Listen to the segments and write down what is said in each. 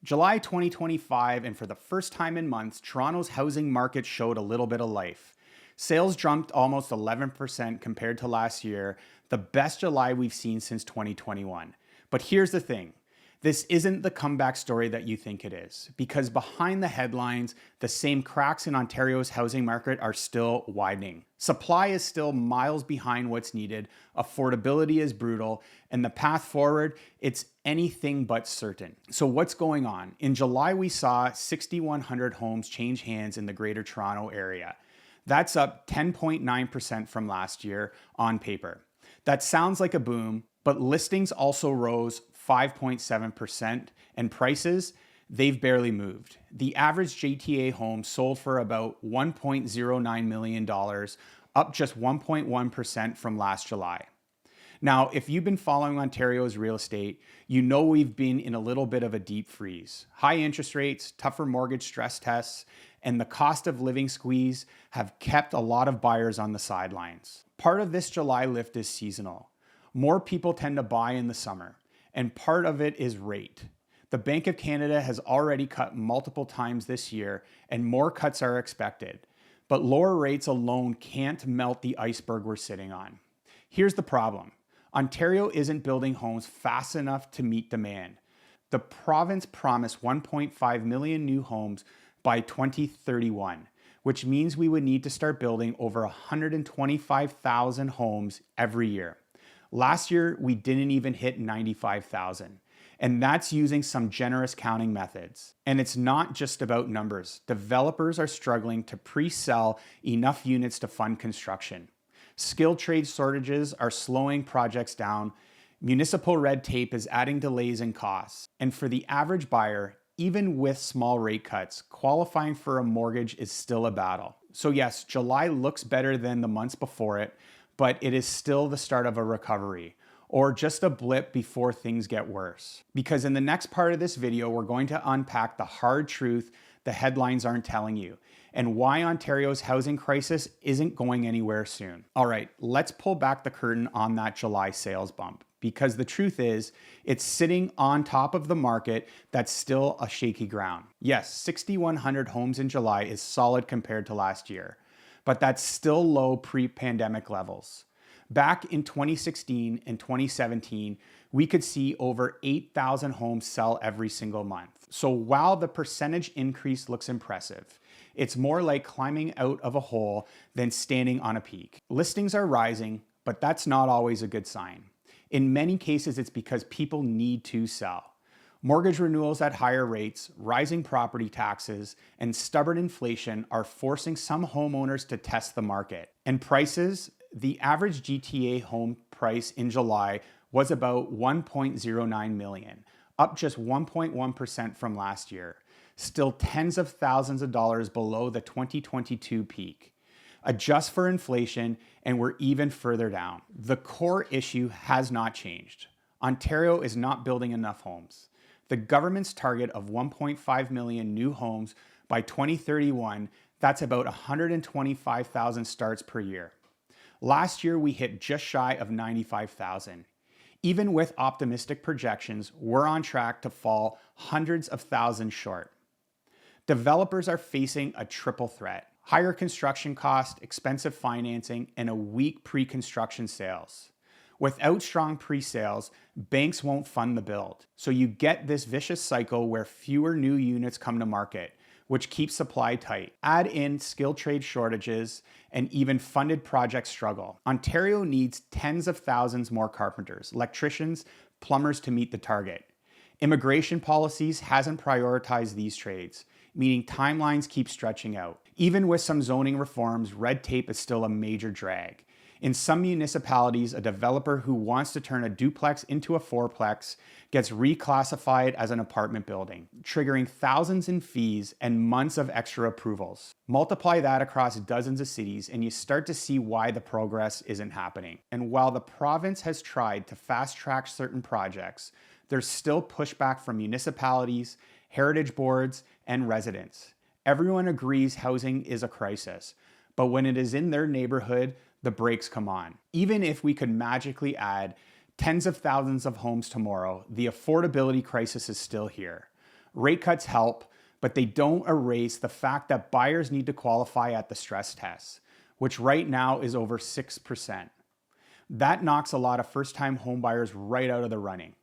July 2025, and for the first time in months, Toronto's housing market showed a little bit of life. Sales jumped almost 11% compared to last year, the best July we've seen since 2021. But here's the thing. This isn't the comeback story that you think it is, because behind the headlines, the same cracks in Ontario's housing market are still widening. Supply is still miles behind what's needed, affordability is brutal, and the path forward, it's anything but certain. So what's going on? In July, we saw 6,100 homes change hands in the Greater Toronto area. That's up 10.9% from last year on paper. That sounds like a boom, but listings also rose 5.7%, and prices, they've barely moved. The average GTA home sold for about $1.09 million, up just 1.1% from last July. Now, if you've been following Ontario's real estate, you know we've been in a little bit of a deep freeze. High interest rates, tougher mortgage stress tests, and the cost of living squeeze have kept a lot of buyers on the sidelines. Part of this July lift is seasonal. More people tend to buy in the summer, and part of it is rate. The Bank of Canada has already cut multiple times this year, and more cuts are expected. But lower rates alone can't melt the iceberg we're sitting on. Here's the problem. Ontario isn't building homes fast enough to meet demand. The province promised 1.5 million new homes by 2031, which means we would need to start building over 125,000 homes every year. Last year, we didn't even hit 95,000, and that's using some generous counting methods. And it's not just about numbers. Developers are struggling to pre-sell enough units to fund construction. Skilled trade shortages are slowing projects down. Municipal red tape is adding delays and costs. And for the average buyer, even with small rate cuts, qualifying for a mortgage is still a battle. So yes, July looks better than the months before it, but it is still the start of a recovery, or just a blip before things get worse. Because in the next part of this video, we're going to unpack the hard truth the headlines aren't telling you, and why Ontario's housing crisis isn't going anywhere soon. All right, let's pull back the curtain on that July sales bump, because the truth is, it's sitting on top of the market that's still a shaky ground. Yes, 6,100 homes in July is solid compared to last year, but that's still low pre-pandemic levels. Back in 2016 and 2017, we could see over 8,000 homes sell every single month. So while the percentage increase looks impressive, it's more like climbing out of a hole than standing on a peak. Listings are rising, but that's not always a good sign. In many cases, it's because people need to sell. Mortgage renewals at higher rates, rising property taxes, and stubborn inflation are forcing some homeowners to test the market. And prices, the average GTA home price in July was about $1.09 million, up just 1.1% from last year, still tens of thousands of dollars below the 2022 peak. Adjust for inflation, and we're even further down. The core issue has not changed. Ontario is not building enough homes. The government's target of 1.5 million new homes by 2031, that's about 125,000 starts per year. Last year, we hit just shy of 95,000. Even with optimistic projections, we're on track to fall hundreds of thousands short. Developers are facing a triple threat: higher construction costs, expensive financing, and a weak pre-construction sales. Without strong pre-sales, banks won't fund the build. So you get this vicious cycle where fewer new units come to market, which keeps supply tight. Add in skilled trade shortages, and even funded projects struggle. Ontario needs tens of thousands more carpenters, electricians, plumbers to meet the target. Immigration policies hasn't prioritized these trades, meaning timelines keep stretching out. Even with some zoning reforms, red tape is still a major drag. In some municipalities, a developer who wants to turn a duplex into a fourplex gets reclassified as an apartment building, triggering thousands in fees and months of extra approvals. Multiply that across dozens of cities and you start to see why the progress isn't happening. And while the province has tried to fast-track certain projects, there's still pushback from municipalities, heritage boards, and residents. Everyone agrees housing is a crisis, but when it is in their neighborhood, the brakes come on. Even if we could magically add tens of thousands of homes tomorrow, the affordability crisis is still here. Rate cuts help, but they don't erase the fact that buyers need to qualify at the stress test, which right now is over 6%. That knocks a lot of first-time homebuyers right out of the running.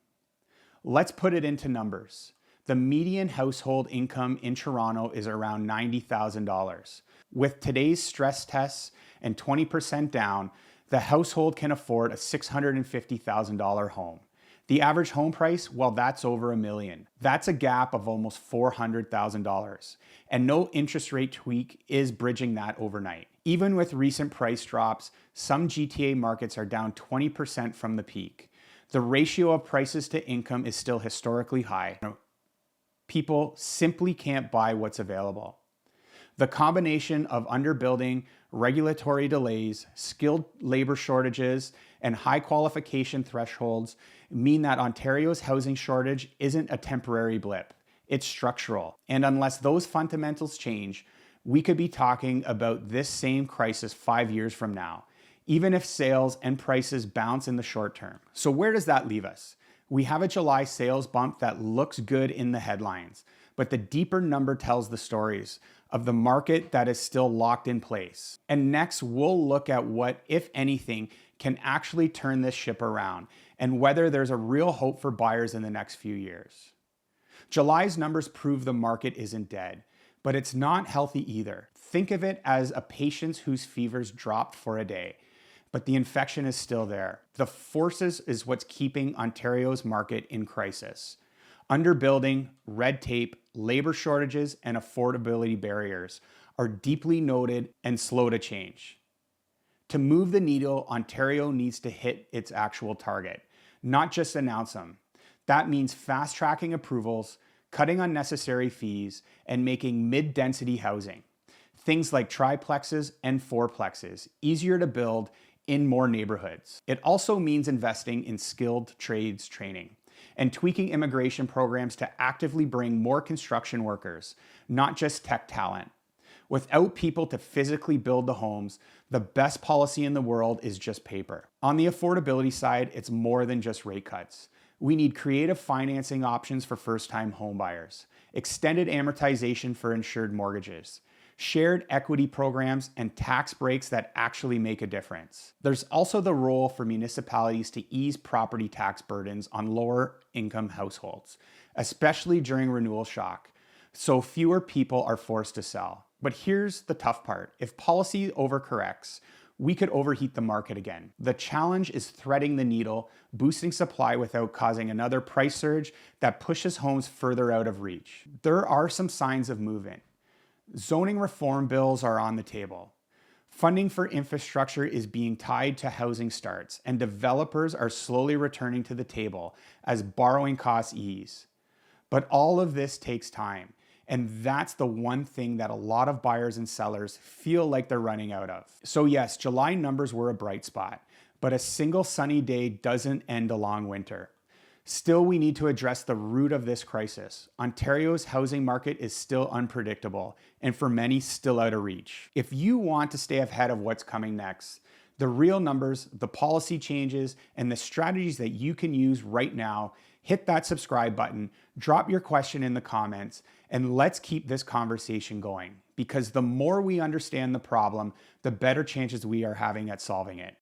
Let's put it into numbers. The median household income in Toronto is around $90,000. With today's stress tests and 20% down, the household can afford a $650,000 home. The average home price, well, that's over $1 million. That's a gap of almost $400,000. And no interest rate tweak is bridging that overnight. Even with recent price drops, some GTA markets are down 20% from the peak. The ratio of prices to income is still historically high. People simply can't buy what's available. The combination of underbuilding, regulatory delays, skilled labor shortages, and high qualification thresholds mean that Ontario's housing shortage isn't a temporary blip. It's structural. And unless those fundamentals change, we could be talking about this same crisis 5 years from now, even if sales and prices bounce in the short term. So where does that leave us? We have a July sales bump that looks good in the headlines, but the deeper number tells the stories of the market that is still locked in place. And next, we'll look at what, if anything, can actually turn this ship around and whether there's a real hope for buyers in the next few years. July's numbers prove the market isn't dead, but it's not healthy either. Think of it as a patient whose fever's dropped for a day, but the infection is still there. The forces is what's keeping Ontario's market in crisis. Underbuilding, red tape, labor shortages, and affordability barriers are deeply noted and slow to change. To move the needle, Ontario needs to hit its actual target, not just announce them. That means fast-tracking approvals, cutting unnecessary fees, and making mid-density housing, things like triplexes and fourplexes, easier to build in more neighborhoods. It also means investing in skilled trades training and tweaking immigration programs to actively bring more construction workers, not just tech talent. Without people to physically build the homes, the best policy in the world is just paper. On the affordability side, it's more than just rate cuts. We need creative financing options for first-time homebuyers, extended amortization for insured mortgages, shared equity programs, and tax breaks that actually make a difference. There's also the role for municipalities to ease property tax burdens on lower-income households, especially during renewal shock, so fewer people are forced to sell. But here's the tough part. If policy overcorrects, we could overheat the market again. The challenge is threading the needle, boosting supply without causing another price surge that pushes homes further out of reach. There are some signs of movement. Zoning reform bills are on the table. Funding for infrastructure is being tied to housing starts, and developers are slowly returning to the table as borrowing costs ease. But all of this takes time, and that's the one thing that a lot of buyers and sellers feel like they're running out of. So yes, July numbers were a bright spot, but a single sunny day doesn't end a long winter. Still, we need to address the root of this crisis. Ontario's housing market is still unpredictable, and for many, still out of reach. If you want to stay ahead of what's coming next, the real numbers, the policy changes, and the strategies that you can use right now, hit that subscribe button, drop your question in the comments, and let's keep this conversation going. Because the more we understand the problem, the better chances we are having at solving it.